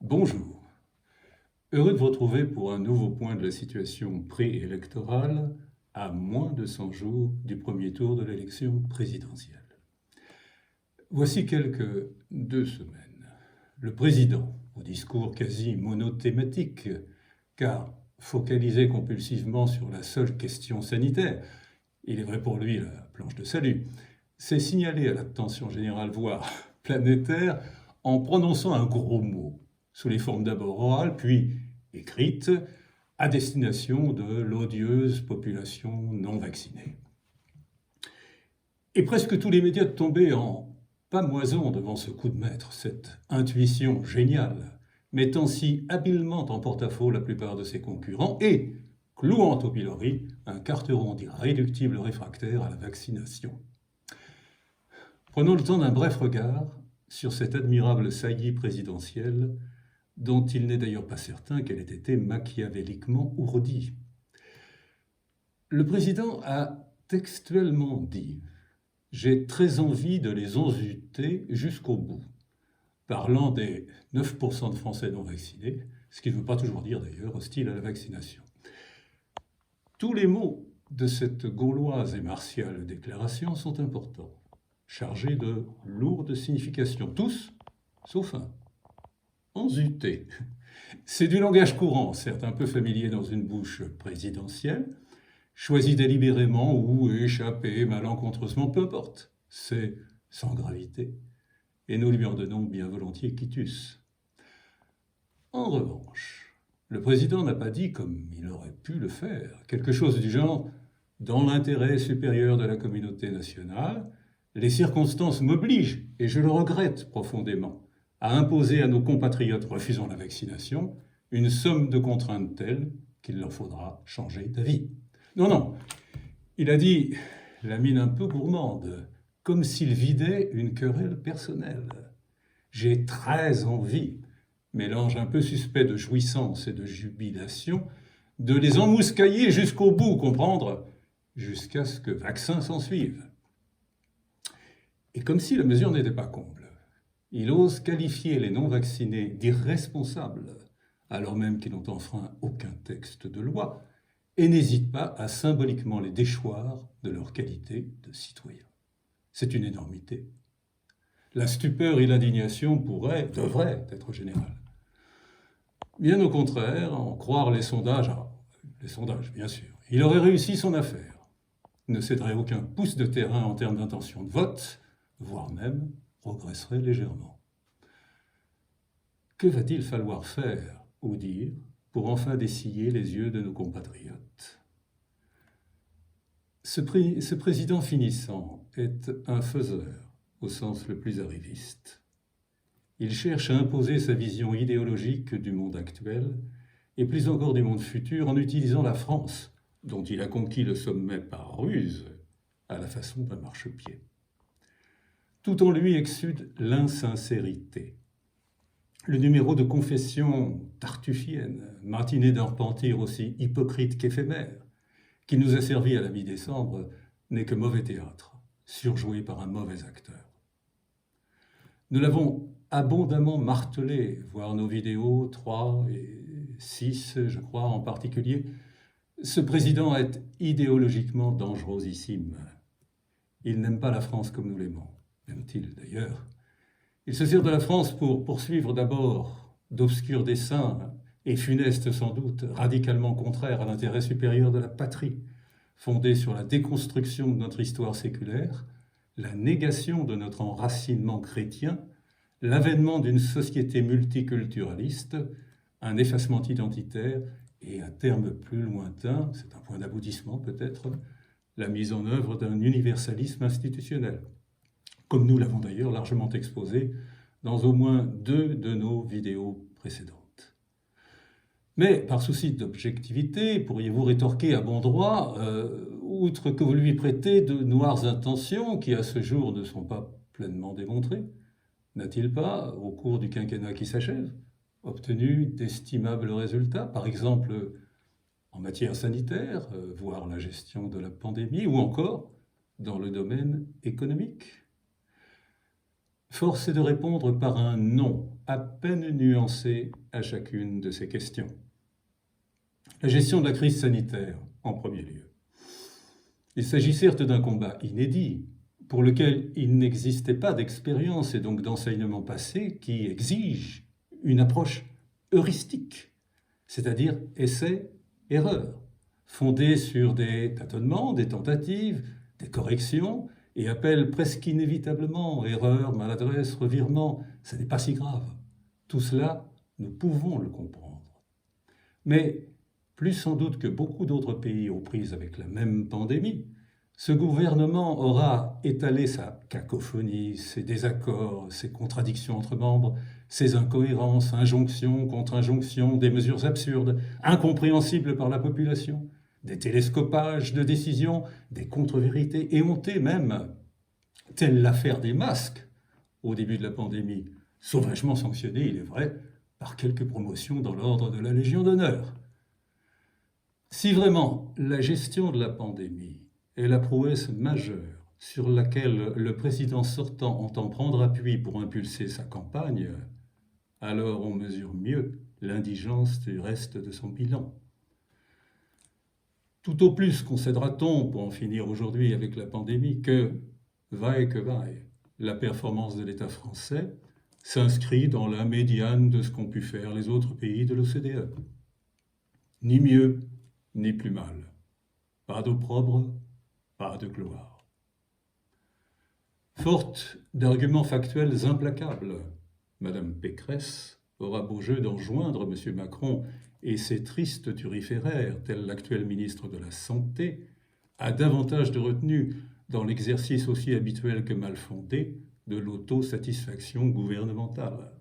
Bonjour, heureux de vous retrouver pour un nouveau point de la situation préélectorale à moins de 100 jours du premier tour de l'élection présidentielle. Voici quelques 2 semaines. Le président, au discours quasi monothématique, car focalisé compulsivement sur la seule question sanitaire, il est vrai pour lui la planche de salut, s'est signalé à l'attention générale, voire planétaire, en prononçant un gros mot, sous les formes d'abord orales, puis écrites, à destination de l'odieuse population non vaccinée. Et presque tous les médias tombaient en pâmoison devant ce coup de maître, cette intuition géniale, mettant si habilement en porte-à-faux la plupart de ses concurrents et clouant au pilori un carteron d'irréductible réfractaire à la vaccination. Prenons le temps d'un bref regard sur cette admirable saillie présidentielle, dont il n'est d'ailleurs pas certain qu'elle ait été machiavéliquement ourdie. Le président a textuellement dit « J'ai très envie de les enzuter jusqu'au bout », parlant des 9% de Français non vaccinés, ce qui ne veut pas toujours dire d'ailleurs hostile à la vaccination. Tous les mots de cette gauloise et martiale déclaration sont importants, chargés de lourdes significations, tous, sauf un. Enzuté. C'est du langage courant, certes un peu familier dans une bouche présidentielle, choisi délibérément ou échappé malencontreusement, peu importe. C'est sans gravité, et nous lui en donnons bien volontiers quitus. En revanche, le président n'a pas dit, comme il aurait pu le faire, quelque chose du genre « dans l'intérêt supérieur de la communauté nationale, les circonstances m'obligent, et je le regrette profondément, à imposer à nos compatriotes refusant la vaccination une somme de contraintes telles qu'il leur faudra changer d'avis. » Non, non, il a dit, la mine un peu gourmande, comme s'il vidait une querelle personnelle. « J'ai très envie, mélange un peu suspect de jouissance et de jubilation, de les emmouscailler jusqu'au bout, comprendre, jusqu'à ce que vaccin s'ensuive. » Et comme si la mesure n'était pas comble, il ose qualifier les non-vaccinés d'irresponsables, alors même qu'ils n'ont enfreint aucun texte de loi, et n'hésite pas à symboliquement les déchoir de leur qualité de citoyens. C'est une énormité. La stupeur et l'indignation devraient être générales. Bien au contraire, en croire les sondages, bien sûr, il aurait réussi son affaire, ne céderait aucun pouce de terrain en termes d'intention de vote, voire même progresserait légèrement. Que va-t-il falloir faire ou dire pour enfin dessiller les yeux de nos compatriotes? Ce président finissant est un faiseur au sens le plus arriviste. Il cherche à imposer sa vision idéologique du monde actuel et plus encore du monde futur en utilisant la France, dont il a conquis le sommet par ruse, à la façon d'un marchepied. Tout en lui exsude l'insincérité. Le numéro de confession tartuffienne, matiné d'un repentir aussi hypocrite qu'éphémère, qui nous a servi à la mi-décembre, n'est que mauvais théâtre, surjoué par un mauvais acteur. Nous l'avons abondamment martelé, voir nos vidéos 3 et 6, je crois, en particulier. Ce président est idéologiquement dangerosissime. Il n'aime pas la France comme nous l'aimons. Aime-t-il d'ailleurs? Il se sert de la France pour poursuivre d'abord d'obscurs desseins, et funestes sans doute, radicalement contraires à l'intérêt supérieur de la patrie, fondés sur la déconstruction de notre histoire séculaire, la négation de notre enracinement chrétien, l'avènement d'une société multiculturaliste, un effacement identitaire et, à terme plus lointain, c'est un point d'aboutissement peut-être, la mise en œuvre d'un universalisme institutionnel, comme nous l'avons d'ailleurs largement exposé dans au moins 2 de nos vidéos précédentes. Mais, par souci d'objectivité, pourriez-vous rétorquer à bon droit, outre que vous lui prêtez de noires intentions qui à ce jour ne sont pas pleinement démontrées, n'a-t-il pas, au cours du quinquennat qui s'achève, obtenu d'estimables résultats, par exemple en matière sanitaire, voire la gestion de la pandémie, ou encore dans le domaine économique? Force est de répondre par un non, à peine nuancé à chacune de ces questions. La gestion de la crise sanitaire, en premier lieu. Il s'agit certes d'un combat inédit, pour lequel il n'existait pas d'expérience et donc d'enseignement passé qui exige une approche heuristique, c'est-à-dire essai-erreur, fondée sur des tâtonnements, des tentatives, des corrections, et appelle presque inévitablement erreur, maladresse, revirement. Ce n'est pas si grave. Tout cela, nous pouvons le comprendre. Mais, plus sans doute que beaucoup d'autres pays aux prises avec la même pandémie, ce gouvernement aura étalé sa cacophonie, ses désaccords, ses contradictions entre membres, ses incohérences, injonctions, contre-injonctions, des mesures absurdes, incompréhensibles par la population, des télescopages de décisions, des contre-vérités éhontées même, telle l'affaire des masques au début de la pandémie, sauvagement sanctionnée, il est vrai, par quelques promotions dans l'ordre de la Légion d'honneur. Si vraiment la gestion de la pandémie est la prouesse majeure sur laquelle le président sortant entend prendre appui pour impulser sa campagne, alors on mesure mieux l'indigence du reste de son bilan. Tout au plus concédera-t-on, pour en finir aujourd'hui avec la pandémie, que, vaille que vaille, la performance de l'État français s'inscrit dans la médiane de ce qu'ont pu faire les autres pays de l'OCDE. Ni mieux, ni plus mal. Pas d'opprobre, pas de gloire. Forte d'arguments factuels implacables, Madame Pécresse aura beau jeu d'enjoindre M. Macron et ses tristes turiféraires, tel l'actuel ministre de la Santé, à davantage de retenue dans l'exercice aussi habituel que mal fondé de l'autosatisfaction gouvernementale.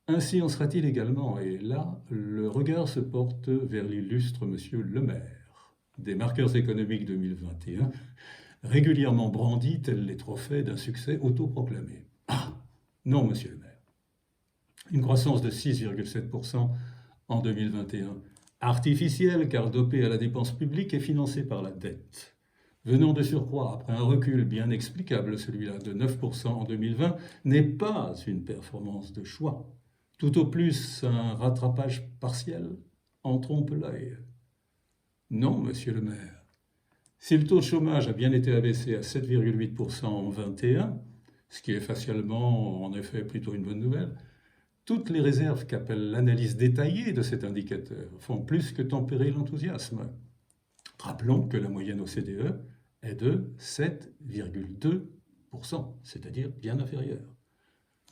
Ainsi en sera-t-il également, et là, le regard se porte vers l'illustre M. Le Maire, des marqueurs économiques 2021, régulièrement brandis tels les trophées d'un succès autoproclamé. Ah, non, M. Le Maire. Une croissance de 6,7% en 2021, artificielle car dopée à la dépense publique et financée par la dette. Venant de surcroît après un recul bien explicable, celui-là de 9% en 2020, n'est pas une performance de choix. Tout au plus un rattrapage partiel en trompe l'œil. Non, monsieur le maire. Si le taux de chômage a bien été abaissé à 7,8% en 2021, ce qui est facialement en effet plutôt une bonne nouvelle, toutes les réserves qu'appelle l'analyse détaillée de cet indicateur font plus que tempérer l'enthousiasme. Rappelons que la moyenne OCDE est de 7,2%, c'est-à-dire bien inférieure.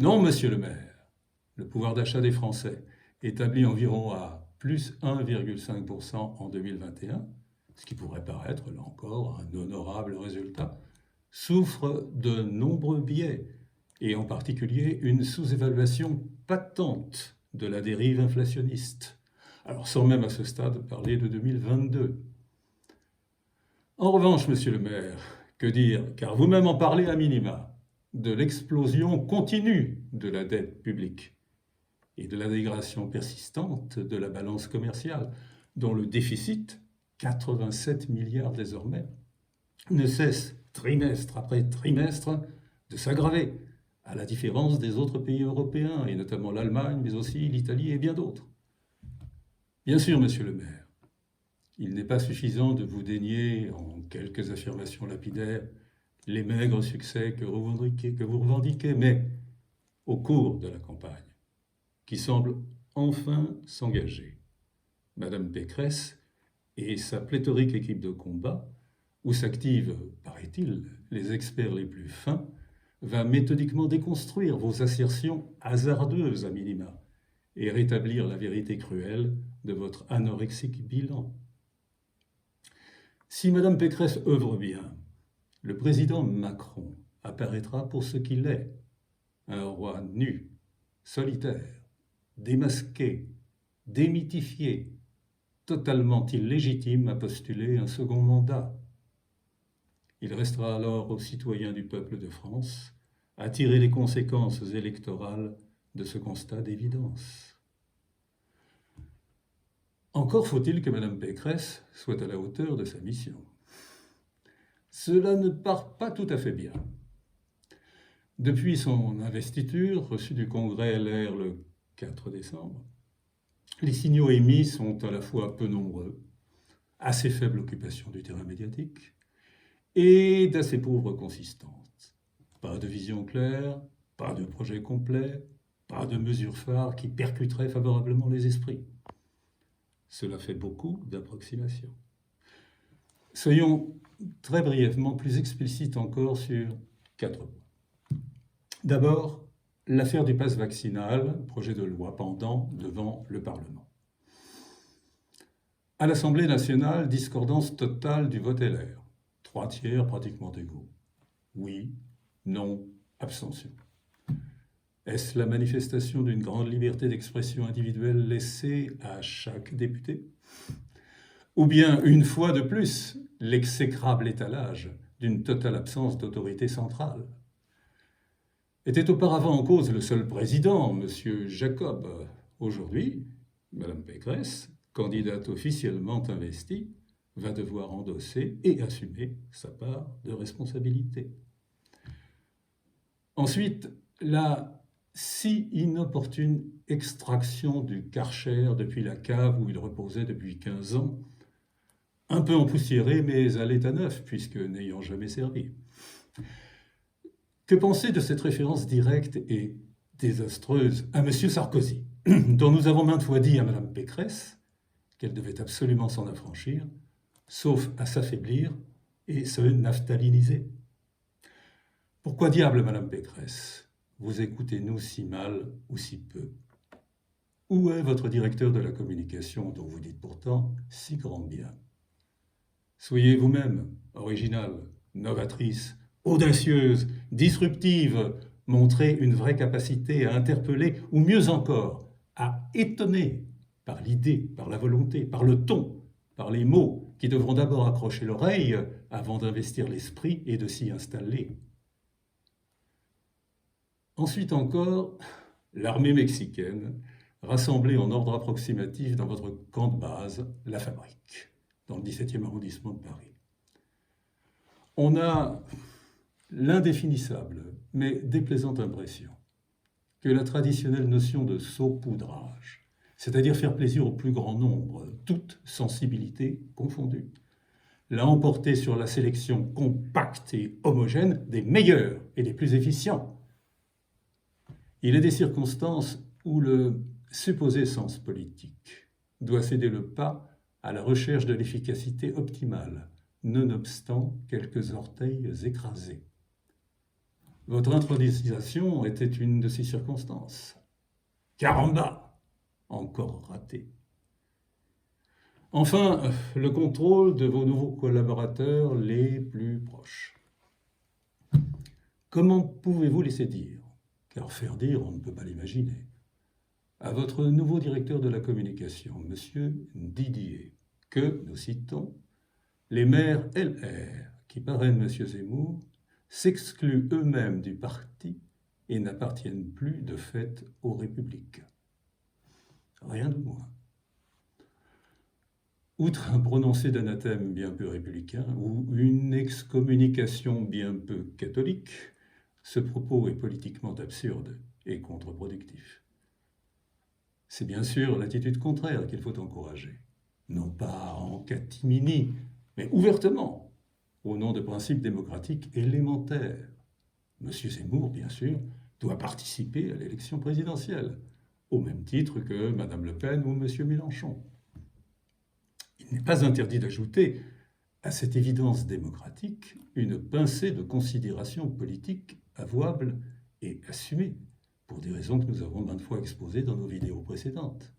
Non, monsieur le maire. Le pouvoir d'achat des Français, établi environ à plus 1,5% en 2021, ce qui pourrait paraître, là encore, un honorable résultat, souffre de nombreux biais, et en particulier une sous-évaluation patente de la dérive inflationniste. Alors sans même à ce stade parler de 2022. En revanche, monsieur le maire, que dire, car vous-même en parlez à minima, de l'explosion continue de la dette publique et de la dégradation persistante de la balance commerciale, dont le déficit, 87 milliards désormais, ne cesse trimestre après trimestre de s'aggraver, à la différence des autres pays européens, et notamment l'Allemagne, mais aussi l'Italie et bien d'autres. Bien sûr, monsieur le maire, il n'est pas suffisant de vous dénier, en quelques affirmations lapidaires, les maigres succès que vous revendiquez, mais au cours de la campagne, qui semble enfin s'engager, Madame Pécresse et sa pléthorique équipe de combat, où s'activent, paraît-il, les experts les plus fins, va méthodiquement déconstruire vos assertions hasardeuses à minima et rétablir la vérité cruelle de votre anorexique bilan. Si Madame Pécresse œuvre bien, le président Macron apparaîtra pour ce qu'il est, un roi nu, solitaire, démasqué, démythifié, totalement illégitime à postuler un second mandat. Il restera alors aux citoyens du peuple de France à tirer les conséquences électorales de ce constat d'évidence. Encore faut-il que Mme Pécresse soit à la hauteur de sa mission. Cela ne part pas tout à fait bien. Depuis son investiture, reçue du Congrès LR le 4 décembre, les signaux émis sont à la fois peu nombreux, assez faible occupation du terrain médiatique, et d'assez pauvre consistance. Pas de vision claire, pas de projet complet, pas de mesures phares qui percuteraient favorablement les esprits. Cela fait beaucoup d'approximations. Soyons très brièvement plus explicites encore sur 4 points. D'abord, l'affaire du pass vaccinal, projet de loi pendant devant le Parlement. À l'Assemblée nationale, discordance totale du vote LR. 3 tiers pratiquement égaux. Oui, non, abstention. Est-ce la manifestation d'une grande liberté d'expression individuelle laissée à chaque député? Ou bien, une fois de plus, l'exécrable étalage d'une totale absence d'autorité centrale? Était auparavant en cause le seul président, M. Jacob. Aujourd'hui, Mme Pécresse, candidate officiellement investie, va devoir endosser et assumer sa part de responsabilité. Ensuite, la si inopportune extraction du Karcher depuis la cave où il reposait depuis 15 ans, un peu empoussiéré mais à l'état neuf puisque n'ayant jamais servi. Que penser de cette référence directe et désastreuse à M. Sarkozy, dont nous avons maintes fois dit à Mme Pécresse qu'elle devait absolument s'en affranchir, sauf à s'affaiblir et se naphtaliniser? Pourquoi diable, Madame Pécresse, vous écoutez-nous si mal ou si peu? Où est votre directeur de la communication dont vous dites pourtant si grand bien? Soyez vous-même originale, novatrice, audacieuse, disruptive, montrez une vraie capacité à interpeller ou mieux encore, à étonner par l'idée, par la volonté, par le ton, par les mots qui devront d'abord accrocher l'oreille avant d'investir l'esprit et de s'y installer. Ensuite encore, l'armée mexicaine, rassemblée en ordre approximatif dans votre camp de base, La Fabrique, dans le 17e arrondissement de Paris. On a l'indéfinissable, mais déplaisante impression que la traditionnelle notion de saupoudrage, c'est-à-dire faire plaisir au plus grand nombre, toute sensibilité confondue, l'a emporté sur la sélection compacte et homogène des meilleurs et des plus efficients. Il est des circonstances où le supposé sens politique doit céder le pas à la recherche de l'efficacité optimale, nonobstant quelques orteils écrasés. Votre intronisation était une de ces circonstances. Caramba! Encore raté. Enfin, le contrôle de vos nouveaux collaborateurs les plus proches. Comment pouvez-vous laisser dire, car faire dire, on ne peut pas l'imaginer, à votre nouveau directeur de la communication, M. Didier, que, nous citons, les maires LR qui parrainent M. Zemmour s'excluent eux-mêmes du parti et n'appartiennent plus de fait aux Républicains. Rien de moins. Outre un prononcé d'anathème bien peu républicain ou une excommunication bien peu catholique, ce propos est politiquement absurde et contre-productif. C'est bien sûr l'attitude contraire qu'il faut encourager, non pas en catimini, mais ouvertement, au nom de principes démocratiques élémentaires. M. Zemmour, bien sûr, doit participer à l'élection présidentielle, au même titre que Mme Le Pen ou M. Mélenchon. Il n'est pas interdit d'ajouter à cette évidence démocratique une pincée de considération politique avouable et assumée, pour des raisons que nous avons maintes fois exposées dans nos vidéos précédentes.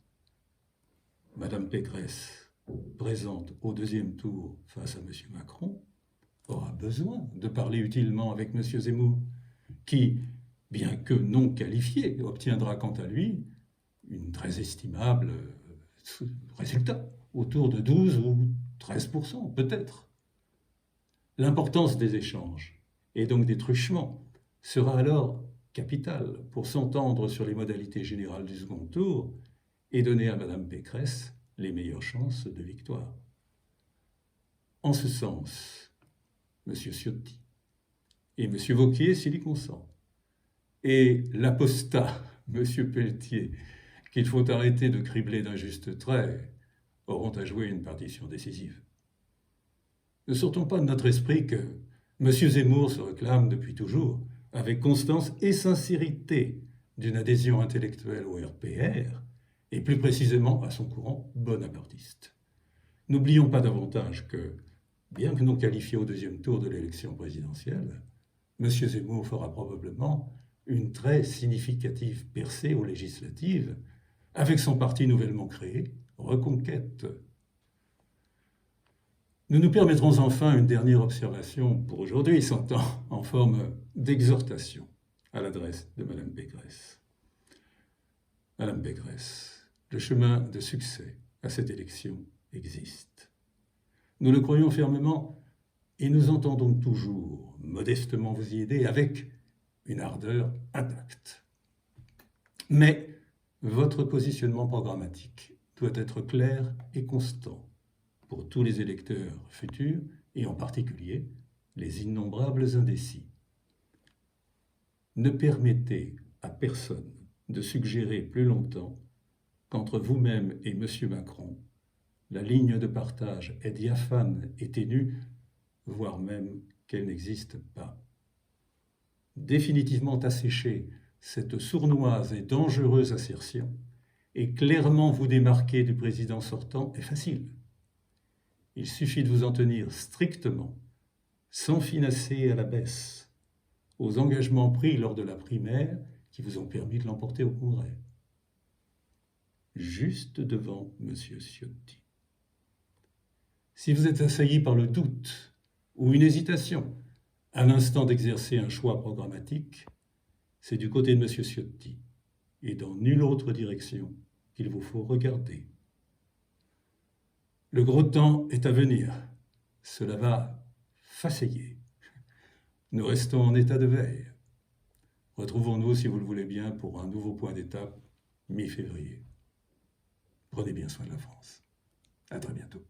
Madame Pécresse, présente au deuxième tour face à M. Macron, aura besoin de parler utilement avec M. Zemmour, qui, bien que non qualifié, obtiendra quant à lui une très estimable résultat, autour de 12 ou 13%, peut-être. L'importance des échanges, et donc des truchements, sera alors capitale pour s'entendre sur les modalités générales du second tour et donner à Mme Pécresse les meilleures chances de victoire. En ce sens, M. Ciotti et M. Wauquiez s'y consent, et l'apostat, M. Pelletier, qu'il faut arrêter de cribler d'injustes traits, auront à jouer une partition décisive. Ne sortons pas de notre esprit que M. Zemmour se réclame depuis toujours, avec constance et sincérité, d'une adhésion intellectuelle au RPR, et plus précisément à son courant bonapartiste. N'oublions pas davantage que, bien que non qualifié au deuxième tour de l'élection présidentielle, M. Zemmour fera probablement une très significative percée aux législatives avec son parti nouvellement créé, Reconquête. Nous nous permettrons enfin une dernière observation pour aujourd'hui, s'entend en forme d'exhortation à l'adresse de Mme Pécresse. Madame Pécresse, le chemin de succès à cette élection existe. Nous le croyons fermement et nous entendons toujours modestement vous y aider avec une ardeur intacte. Mais votre positionnement programmatique doit être clair et constant pour tous les électeurs futurs et en particulier les innombrables indécis. Ne permettez à personne de suggérer plus longtemps qu'entre vous-même et M. Macron, la ligne de partage est diaphane et ténue, voire même qu'elle n'existe pas. Définitivement assécher cette sournoise et dangereuse assertion et clairement vous démarquer du président sortant est facile. Il suffit de vous en tenir strictement, sans finasser à la baisse, aux engagements pris lors de la primaire qui vous ont permis de l'emporter au Congrès. Juste devant M. Ciotti. Si vous êtes assailli par le doute ou une hésitation à l'instant d'exercer un choix programmatique, c'est du côté de M. Ciotti et dans nulle autre direction qu'il vous faut regarder. Le gros temps est à venir. Cela va faceiller. Nous restons en état de veille. Retrouvons-nous, si vous le voulez bien, pour un nouveau point d'étape mi-février. Prenez bien soin de la France. À très bientôt.